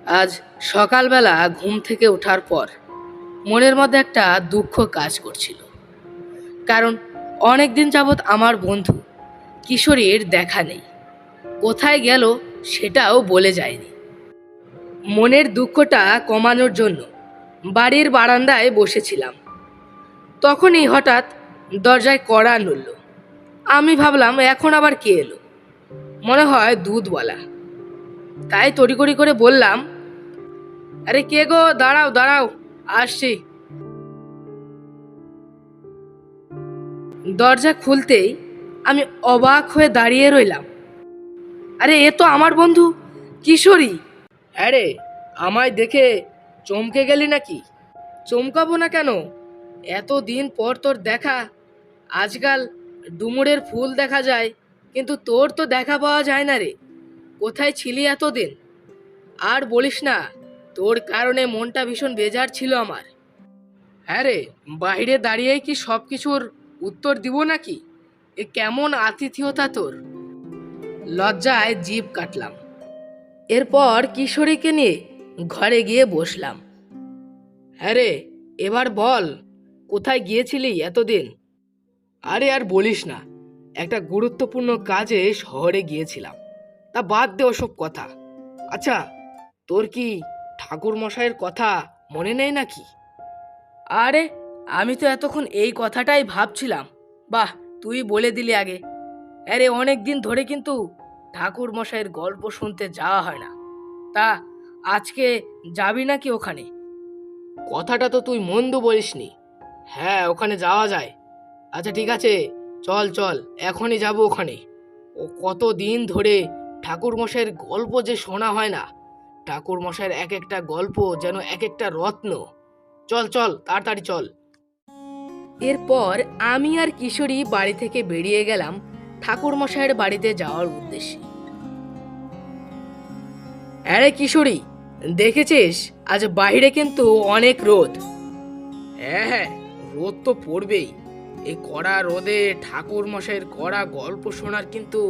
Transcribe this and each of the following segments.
আজ সকালবেলা ঘুম থেকে ওঠার পর মনের মধ্যে একটা দুঃখ কাজ করছিল। কারণ অনেক দিন যাবৎ আমার বন্ধু কিশোরীর দেখা নেই, কোথায় গেল সেটাও বলে যায়নি। মনের দুঃখটা কমানোর জন্য বাড়ির বারান্দায় বসেছিলাম। তখনই হঠাৎ দরজায় কড়া নড়ল। আমি ভাবলাম এখন আবার কে এলো, মনে হয় দুধওয়ালা। তাই তড়িঘড়ি করে বললাম, আরে কে গো, দাঁড়াও দাঁড়াও, আসছি। দরজা খুলতেই আমি অবাক হয়ে দাঁড়িয়ে রইলাম। আরে এ তো আমার বন্ধু কিশোরী। আরে আমায় দেখে চমকে গেলি নাকি? চমকাবো না কেন, এত দিন পর তোর দেখা। আজকাল ডুমুরের ফুল দেখা যায়, কিন্তু তোর তো দেখা পাওয়া যায় না রে। কোথায় ছিলি এতদিন? আর বলিস না, তোর কারণে মনটা ভীষণ বেজার ছিল আমার। হ্যাঁ রে, বাইরে দাঁড়িয়েই কি সব কিছুর উত্তর দিব নাকি? এ কেমন আতিথেয়তা তোর! লজ্জায় জিভ কাটলাম। এরপর কিশোরীকে নিয়ে ঘরে গিয়ে বসলাম। হ্যাঁ রে, এবার বল, কোথায় গিয়েছিলি এতদিন? আরে আর বলিস না, একটা গুরুত্বপূর্ণ কাজে শহরে গিয়েছিলাম। তা বাদ দে ওসব কথা। আচ্ছা, তোর কি ঠাকুর মশাইয়ের কথা মনে নেই নাকি? আরে আমি তো এতক্ষণ এই কথাটাই ভাবছিলাম। বাহ, তুই বলে দিলি আগে। আরে অনেক দিন ধরে কিন্তু ঠাকুর মশাইয়ের গল্প শুনতে যাওয়া হয় না। তা আজকে যাবি নাকি ওখানে? কথাটা তো তুই মন্দ বলিসনি। হ্যাঁ, ওখানে যাওয়া যায়। আচ্ছা ঠিক আছে, চল চল, এখনই যাব ওখানে। ও কত দিন ধরে ঠাকুর মশাইয়ের গল্প যে শোনা হয় না। ঠাকুর মশাইয়ের এক একটা গল্প যেন এক একটা রত্ন। চল চল, তাড়াতাড়ি চল। এরপর আমি আর কিশোরী বাড়ি থেকে বেরিয়ে গেলাম ঠাকুর মশাইয়ের বাড়িতে যাওয়ার উদ্দেশ্যে। আরে কিশোরী, দেখেছিস আজ বাইরে কিন্তু অনেক রোদ। হ্যাঁ হ্যাঁ, রোদ তো পড়বেই। এই কড়া রোদে ঠাকুর মশাইয়ের কড়া গল্প শোনার কিন্তু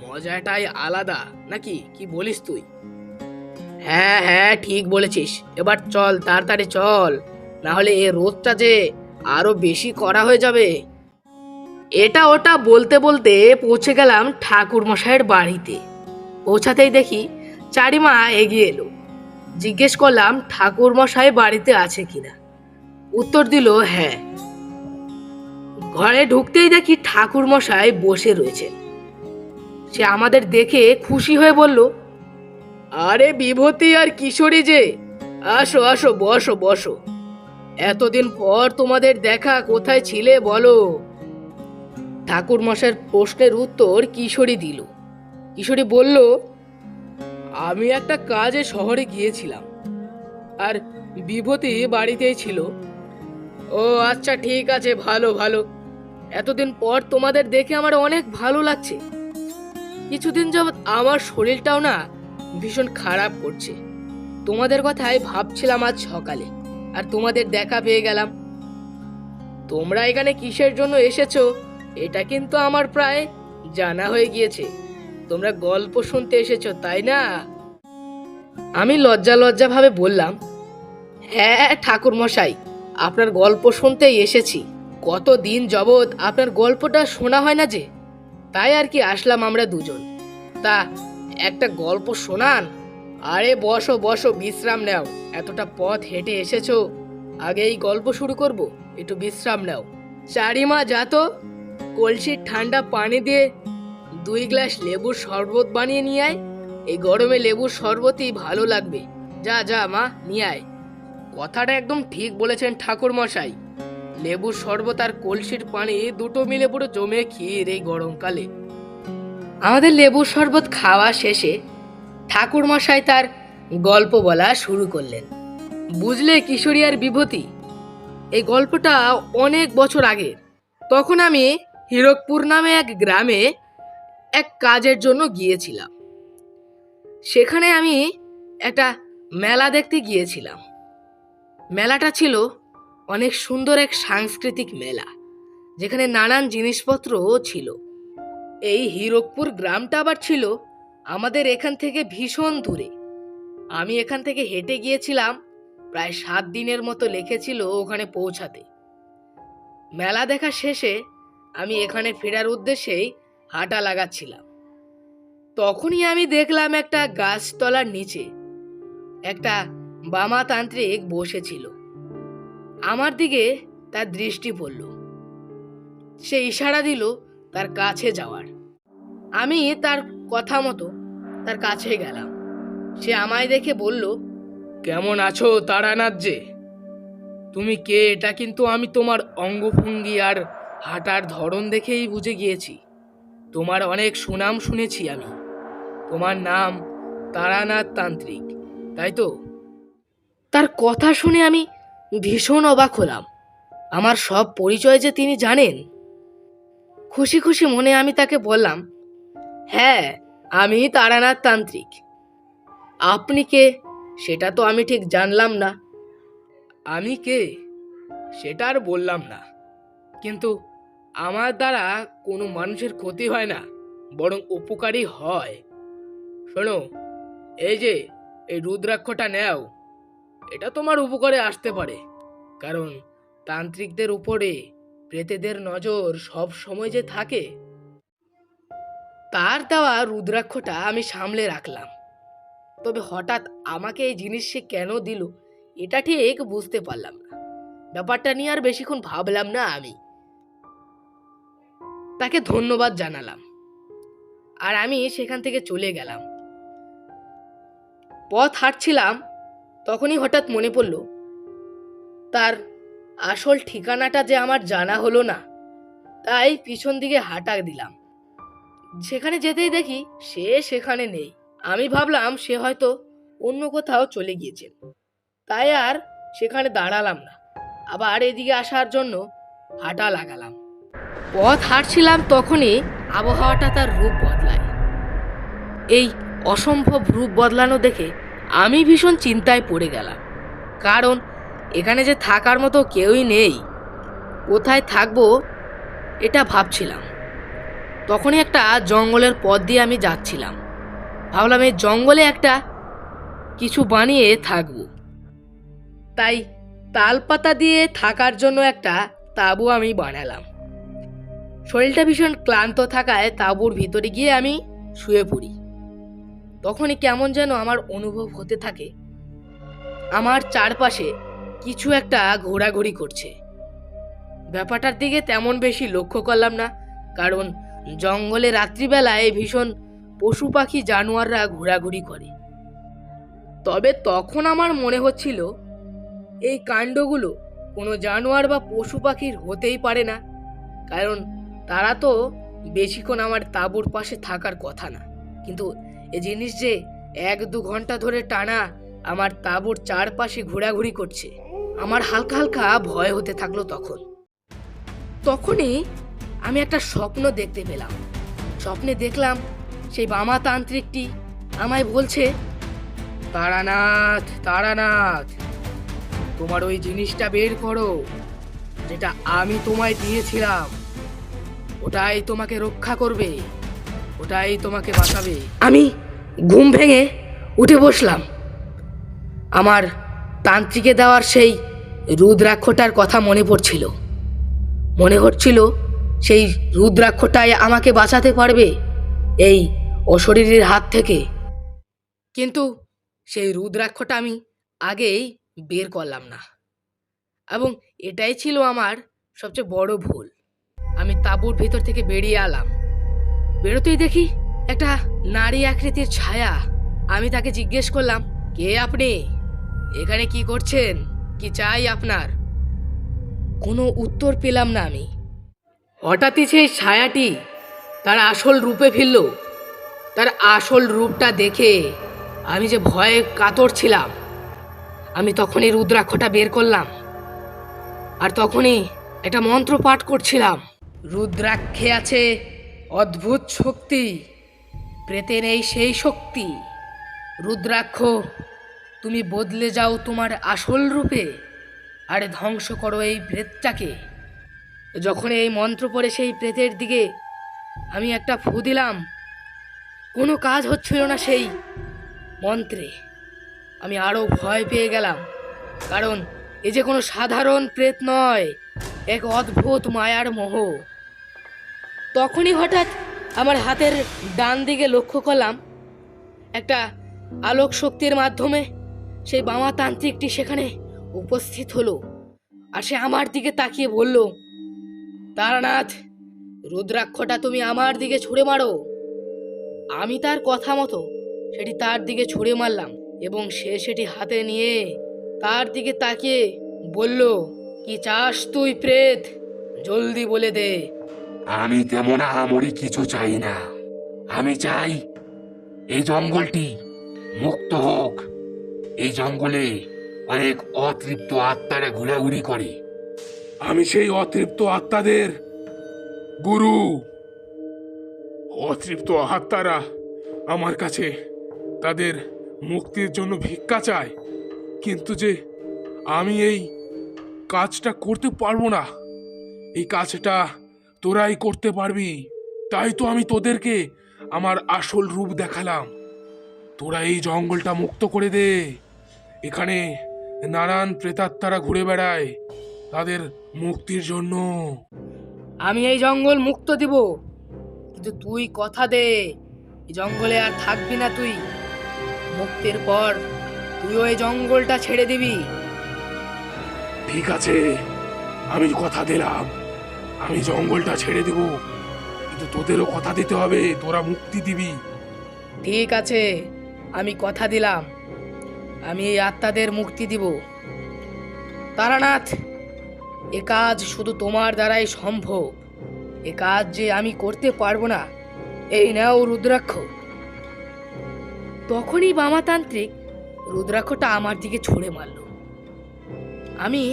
মজাটাই আলাদা, নাকি কি বলিস তুই? হ্যাঁ হ্যাঁ, ঠিক বলেছিস। এবার চল, তাড়াতাড়ি চল, না হলে এ রোদটা যে আরো বেশি কড়া হয়ে যাবে। এটা ওটা বলতে বলতে পৌঁছে গেলাম ঠাকুর মশাইয়ের বাড়িতে। পৌঁছাতেই দেখি চারিমা এগিয়ে এলো। জিজ্ঞেস করলাম ঠাকুর মশাই বাড়িতে আছে কিনা। উত্তর দিল হ্যাঁ। ঘরে ঢুকতেই দেখি ঠাকুর মশাই বসে রয়েছেন। সে আমাদের দেখে খুশি হয়ে বলল, আরে বিভূতি আর কিশোরী যে, আসো আসো, বসো বসো। এতদিন পর তোমাদের দেখা, কোথায় ছিলে বলো? ঠাকুর মশাইয়ের প্রশ্নের উত্তর কিশোরী দিল। কিশোরী বলল, আমি একটা কাজে শহরে গিয়েছিলাম, আর বিভূতি বাড়িতেই ছিল। ও আচ্ছা ঠিক আছে, ভালো ভালো। এতদিন পর তোমাদের দেখে আমার অনেক ভালো লাগছে। কিছুদিন যাবৎ আমার শরীরটাও না ভীষণ খারাপ করছে। তোমাদের কথাই ভাবছিলাম আজ সকালে, আর তোমাদের দেখা পেয়ে গেলাম। তোমরা এখানে কিসের জন্য এসেছো এটা কিন্তু আমার প্রায় জানা হয়ে গিয়েছে। তোমরা গল্প শুনতে এসেছো, তাই না? আমি লজ্জা লজ্জা ভাবে বললাম, হ্যাঁ ঠাকুর মশাই, আপনার গল্প শুনতেই এসেছি। কত দিন যাবৎ আপনার গল্পটা শোনা হয় না যে, তাই আর কি আসলাম আমরা দুজন। তা একটা গল্প শোনান। আরে বসো বসো, বিশ্রাম নাও। এতটা পথ হেঁটে এসেছো, আগে এই গল্প শুরু করব, একটু বিশ্রাম নাও। চারিমা যা তো, কলসির ঠান্ডা পানি দিয়ে 2 গ্লাস লেবুর শরবত বানিয়ে নিয়ে আয়। এই গরমে লেবুর শরবতই ভালো লাগবে। যা যা মা, নিয়ে আয়। কথাটা একদম ঠিক বলেছেন ঠাকুর মশাই। লেবুর শরবত আর কলসির পানি দুটো মিলে পুরো জমে ক্ষীর এই গরমকালে। আমাদের লেবুর শরবত খাওয়া শেষে ঠাকুর মশাই তার গল্প বলা শুরু করলেন। বুঝলে কিশোরী আর বিভূতি, এই গল্পটা অনেক বছর আগে। তখন আমি হীরকপুর নামে এক গ্রামে এক কাজের জন্য গিয়েছিলাম। সেখানে আমি একটা মেলা দেখতে গিয়েছিলাম। মেলাটা ছিল অনেক সুন্দর এক সাংস্কৃতিক মেলা, যেখানে নানান জিনিসপত্রও ছিল। এই হীরকপুর গ্রামটা আবার ছিল আমাদের এখান থেকে ভীষণ দূরে। আমি এখান থেকে হেঁটে গিয়েছিলাম প্রায় 7 দিনের মতো লেগেছিল ওখানে পৌঁছাতে। মেলা দেখা শেষে আমি এখানে ফেরার উদ্দেশ্যেই হাঁটা লাগাচ্ছিলাম। তখনই আমি দেখলাম একটা গাছতলার নিচে একটা বামাতান্ত্রিক বসেছিল। আমার দিকে তার দৃষ্টি পড়ল। সে ইশারা দিল তার কাছে যাওয়ার। আমি তার কথা মতো তার কাছে গেলাম। সে আমায় দেখে বলল, কেমন আছো তারানাথ যে? তুমি কে এটা কিন্তু আমি তোমার অঙ্গভঙ্গি আর হাঁটার ধরন দেখেই বুঝে গিয়েছি। তোমার অনেক সুনাম শুনেছি আমি। তোমার নাম তারানাথ তান্ত্রিক, তাই তো? তার কথা শুনে আমি ভীষণ অবাক হলাম। আমার সব পরিচয় যে তিনি জানেন। খুশি খুশি মনে আমি তাকে বললাম, হ্যাঁ, আমি তারানাথ তান্ত্রিক। আপনি কে সেটা তো আমি ঠিক জানলাম না। আমি কে সেটা আর বললাম না, কিন্তু আমার দ্বারা কোনো মানুষের ক্ষতি হয় না, বরং উপকারী হয়। শোনো, এই যে এই রুদ্রাক্ষটা নেও, এটা তোমার উপকারে আসতে পারে। কারণ তান্ত্রিকদের উপরে প্রেতেদের নজর সব সময় যে থাকে। তার দেওয়া রুদ্রাক্ষটা আমি সামলে রাখলাম। তবে হঠাৎ আমাকে এই জিনিস সে কেন দিল এটা ঠিক বুঝতে পারলাম না। ব্যাপারটা নিয়ে আর বেশিক্ষণ ভাবলাম না। আমি তাকে ধন্যবাদ জানালাম আর আমি সেখান থেকে চলে গেলাম। পথ হাঁটছিলাম, তখনই হঠাৎ মনে পড়ল তার আসল ঠিকানাটা যে আমার জানা হলো না। তাই পিছন দিকে হাঁটা দিলাম। সেখানে যেতেই দেখি সে সেখানে নেই। আমি ভাবলাম সে হয়তো অন্য কোথাও চলে গিয়েছে, তাই আর সেখানে দাঁড়ালাম না। আবার এদিকে আসার জন্য হাঁটা লাগালাম। পথ হাঁটছিলাম, তখনই আবহাওয়াটা তার রূপ বদলায়। এই অসম্ভব রূপ বদলানো দেখে আমি ভীষণ চিন্তায় পড়ে গেলাম। কারণ এখানে যে থাকার মতো কেউই নেই। কোথায় থাকবো এটা ভাবছিলাম। তখনই একটা জঙ্গলের পথ দিয়ে আমি যাচ্ছিলাম। ভাবলাম এই জঙ্গলে একটা কিছু বানিয়ে থাকবো। তাই তালপাতা দিয়ে থাকার জন্য একটা তাঁবু আমি বানালাম। শরীরটা ভীষণ ক্লান্ত থাকায় তাঁবুর ভিতরে গিয়ে আমি শুয়ে পড়ি। তখনই কেমন যেন আমার অনুভব হতে থাকে আমার চারপাশে কিছু একটা ঘোরাঘুরি করছে। ব্যাপারটার দিকে তেমন বেশি লক্ষ্য করলাম না, কারণ জঙ্গলে রাত্রিবেলায় ভীষণ পশু পাখি জানোয়াররা ঘোরাঘুরি করে। তবে তখন আমার মনে হচ্ছিল এই কাণ্ডগুলো কোনো জানোয়ার বা পশু পাখির হতেই পারে না, কারণ তারা তো বেশিক্ষণ আমার তাঁবুর পাশে থাকার কথা না। কিন্তু এ জিনিস যে 1-2 ঘন্টা ধরে টানা আমার তাঁবুর চারপাশে ঘোরাঘুরি করছে, আমার হালকা হালকা ভয় হতে থাকলো। তখনই আমি একটা স্বপ্ন দেখতে পেলাম। স্বপ্নে দেখলাম সেই বামাতান্ত্রিকটি আমায় বলছে, তারানাথ তারানাথ, তোমার ওই জিনিসটা বের করো যেটা আমি তোমায় দিয়েছিলাম। ওটাই তোমাকে রক্ষা করবে, ওটাই তোমাকে বাঁচাবে। আমি ঘুম ভেঙে উঠে বসলাম। আমার তান্ত্রিকে দেওয়ার সেই রুদ্রাক্ষটার কথা মনে পড়ছিল। মনে হচ্ছিল সেই রুদ্রাক্ষটাই আমাকে বাঁচাতে পারবে এই অশরীরীর হাত থেকে। কিন্তু সেই রুদ্রাক্ষটা আমি আগেই বের করলাম না, এবং এটাই ছিল আমার সবচেয়ে বড় ভুল। আমি তাঁবুর ভিতর থেকে বেরিয়ে এলাম। বেরোতেই দেখি একটা নারী আকৃতির ছায়া। আমি তাকে জিজ্ঞেস করলাম, কে আপনি? এখানে কি করছেন? কি চাই আপনার? কোনো উত্তর পেলাম না আমি। হঠাৎই সেই ছায়াটি তার আসল রূপে ফিরল। তার আসল রূপটা দেখে আমি যে ভয়ে কাতর ছিলাম। আমি তখনই রুদ্রাক্ষটা বের করলাম, আর তখনই একটা মন্ত্র পাঠ করছিলাম। রুদ্রাক্ষে আছে অদ্ভুত শক্তি, প্রেতে নেই সেই শক্তি। রুদ্রাক্ষ, তুমি বদলে যাও তোমার আসল রূপে, আর ধ্বংস করো এই প্রেতটাকে। যখন এই মন্ত্র পড়ে সেই প্রেতের দিকে আমি একটা ফু দিলাম, কোনো কাজ হচ্ছিল না সেই মন্ত্রে। আমি আরো ভয় পেয়ে গেলাম, কারণ এ যে কোনো সাধারণ প্রেত নয়, এক অদ্ভুত মায়ার মোহ। তখনই হঠাৎ আমার হাতের ডান দিকে লক্ষ্য করলাম একটা আলোক শক্তির মাধ্যমে সেই বামাতান্ত্রিকটি সেখানে উপস্থিত হলো। আর সে আমার দিকে তাকিয়ে বলল, তারানাথ, রুদ্রাক্ষটা তুমি আমার দিকে ছুঁড়ে মারো। আমি তার কথা মতো সেটি তার দিকে ছুঁড়ে মারলাম এবং সে সেটি হাতে নিয়ে তার দিকে তাকিয়ে বলল, কি চাস তুই প্রেত, জলদি বলে দে। আমি তেমন আহামরি কিছু চাই না। আমি চাই এই জঙ্গলটি মুক্ত হোক। এই জঙ্গলে অনেক অতৃপ্ত আত্মারা ঘোরাঘুরি করে। আমি সেই অতৃপ্ত আত্মাদের গুরু। অতৃপ্ত আত্মারা আমার কাছে তাদের মুক্তির জন্য ভিক্ষা চায়, কিন্তু যে আমি এই কাজটা করতে পারবো না, এই কাজটা তোরাই করতে পারবি। তাই তো আমি তোদেরকে আমার আসল রূপ দেখালাম। তোরা এই জঙ্গলটা মুক্ত করে দে। এখানে নানান প্রেতাত্মারা ঘুরে বেড়ায় তাদের মুক্তির জন্য। আমি এই জঙ্গল মুক্ত দিব, কিন্তু তুই কথা দে এই জঙ্গলে আর থাকবি না তুই। মুক্তির পর তুইও এই জঙ্গলটা ছেড়ে দিবি। ঠিক আছে, আমি কথা দিলাম, আমি জঙ্গলটা ছেড়ে দিব, কিন্তু তোদেরও কথা দিতে হবে, তোরা মুক্তি দিবি। ঠিক আছে, আমি কথা দিলাম, আমি এই আত্মাদের মুক্তি দিব। তারানাথ, এ কাজ শুধু তোমার দ্বারাই সম্ভব। এ কাজ যে আমি করতে পারবো না। এই নাও রুদ্রাক্ষ। তখনই বামাতান্ত্রিক রুদ্রাক্ষটা আমার দিকে ছুঁড়ে মারল। আমি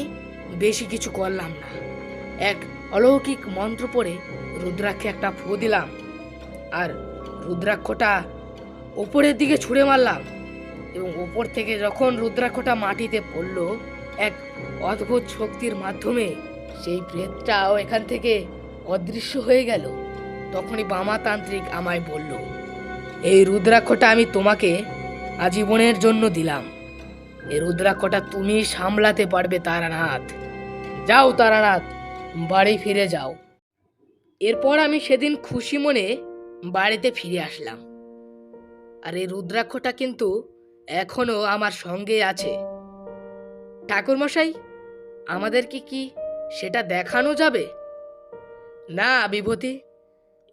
বেশি কিছু করলাম না, এক অলৌকিক মন্ত্র পড়ে রুদ্রাক্ষে একটা ফু দিলাম আর রুদ্রাক্ষটা ওপরের দিকে ছুঁড়ে মারলাম, এবং ওপর থেকে যখন রুদ্রাক্ষটা মাটিতে পড়ল, এক অদ্ভুত শক্তির মাধ্যমে সেই প্রেতটাও এখান থেকে অদৃশ্য হয়ে গেল। তখনই বামাতান্ত্রিক আমায় বলল, এই রুদ্রাক্ষটা আমি তোমাকে আজীবনের জন্য দিলাম। এই রুদ্রাক্ষটা তুমি সামলাতে পারবে তারানাথ। যাও তারানাথ, বাড়ি ফিরে যাও। এরপর আমি সেদিন খুশি মনে বাড়িতে ফিরে আসলাম। আর এই রুদ্রাক্ষটা কিন্তু এখনো আমার সঙ্গে আছে। ঠাকুরমশাই, আমাদেরকে কি সেটা দেখানো যাবে? না বিভূতি,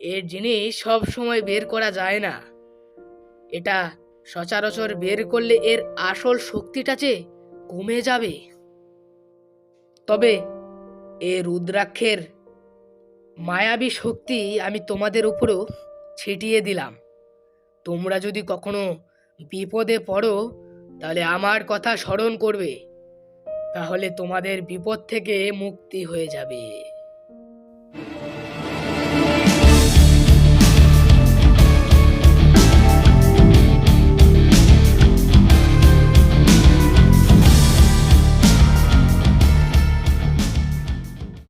এর জিনিস সব সময় বের করা যায় না। এটা সচরাচর বের করলে এর আসল শক্তিটা যে কমে যাবে। তবে এ রুদ্রাক্ষের মায়াবী শক্তি আমি তোমাদের উপরও ছিটিয়ে দিলাম। তোমরা যদি কখনো বিপদে পড়ো, তাহলে আমার কথা স্মরণ করবে, তাহলে তোমাদের বিপদ থেকে মুক্তি হয়ে যাবে।